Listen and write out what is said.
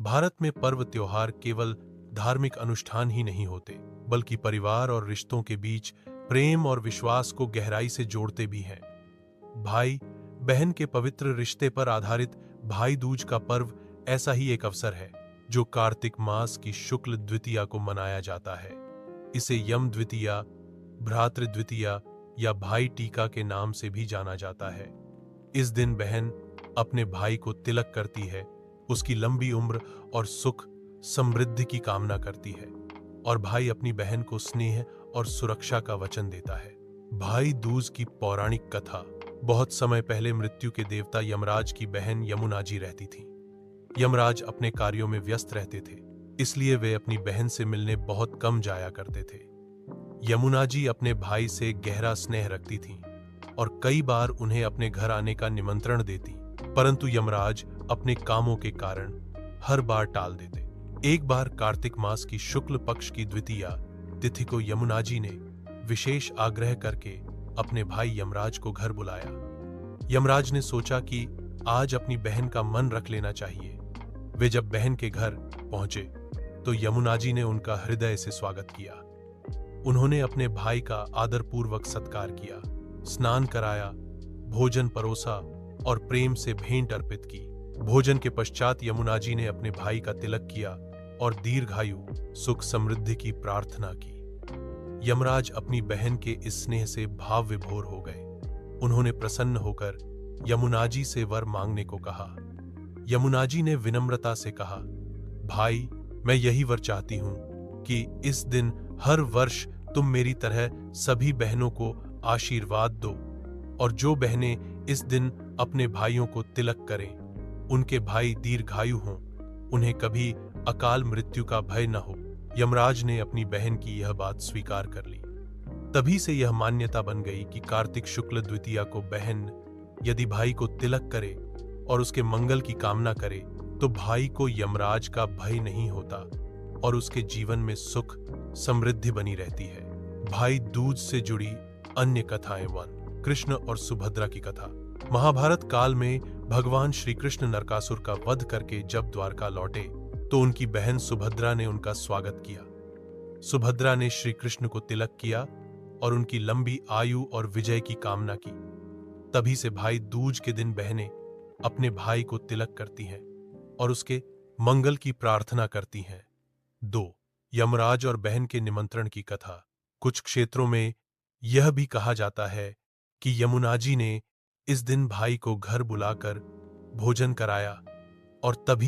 भारत में पर्व त्योहार केवल धार्मिक अनुष्ठान ही नहीं होते, बल्कि परिवार और रिश्तों के बीच प्रेम और विश्वास को गहराई से जोड़ते भी हैं। भाई बहन के पवित्र रिश्ते पर आधारित भाई दूज का पर्व ऐसा ही एक अवसर है जो कार्तिक मास की शुक्ल द्वितीया को मनाया जाता है। इसे यम द्वितीया, भ्रातृ द्वितीया या भाई टीका के नाम से भी जाना जाता है। इस दिन बहन अपने भाई को तिलक करती है, उसकी लंबी उम्र और सुख समृद्धि की कामना करती है, और भाई अपनी बहन को स्नेह और सुरक्षा का वचन देता है। भाई दूज की पौराणिक कथा। बहुत समय पहले मृत्यु के देवता यमराज की बहन यमुना जी रहती थी। यमराज अपने कार्यों में व्यस्त रहते थे, इसलिए वे अपनी बहन से मिलने बहुत कम जाया करते थे। यमुना जी अपने भाई से गहरा स्नेह रखती थीं और कई बार उन्हें अपने घर आने का निमंत्रण देती, परंतु यमराज अपने कामों के कारण हर बार टाल देते। एक बार कार्तिक मास की शुक्ल पक्ष की द्वितीया तिथि को यमुना जी ने विशेष आग्रह करके अपने भाई यमराज को घर बुलाया। यमराज ने सोचा कि आज अपनी बहन का मन रख लेना चाहिए। वे जब बहन के घर पहुंचे तो यमुना जी ने उनका हृदय से स्वागत किया। उन्होंने अपने भाई का आदरपूर्वक सत्कार किया, स्नान कराया, भोजन परोसा और प्रेम से भेंट अर्पित की। भोजन के पश्चात यमुना जी ने अपने भाई का तिलक किया और दीर्घायु, सुख समृद्धि की प्रार्थना की। यमराज अपनी बहन के इस स्नेह से भाव विभोर हो गए। उन्होंने प्रसन्न होकर यमुना जी से वर मांगने को कहा। यमुना जी ने विनम्रता से कहा, भाई, मैं यही वर चाहती हूं कि इस दिन हर वर्ष तुम मेरी तरह सभी बहनों को आशीर्वाद दो, और जो बहनें इस दिन अपने भाइयों को तिलक करें, उनके भाई दीर्घायु हों, उन्हें कभी अकाल मृत्यु का भय न हो। यमराज ने अपनी बहन की यह बात स्वीकार कर ली। तभी से यह मान्यता बन गई कि कार्तिक शुक्ल द्वितीया को बहन यदि भाई को तिलक करे और उसके मंगल की कामना करे तो भाई को यमराज का भय नहीं होता और उसके जीवन में सुख समृद्धि बनी रहती है। भाई दूज से जुड़ी अन्य कथाएं। 1, कृष्ण और सुभद्रा की कथा। महाभारत काल में भगवान श्री कृष्ण नरकासुर का वध करके जब द्वारका लौटे तो उनकी बहन सुभद्रा ने उनका स्वागत किया। सुभद्रा ने श्री कृष्ण को तिलक किया और उनकी लंबी आयु और विजय की कामना की। तभी से भाई दूज के दिन बहनें अपने भाई को तिलक करती हैं और उसके मंगल की प्रार्थना करती हैं। 2, यमराज और बहन के निमंत्रण की कथा। कुछ क्षेत्रों में यह भी कहा जाता है कि यमुना जी ने इस दिन भाई को घर बुलाकर भोजन कराया और तभी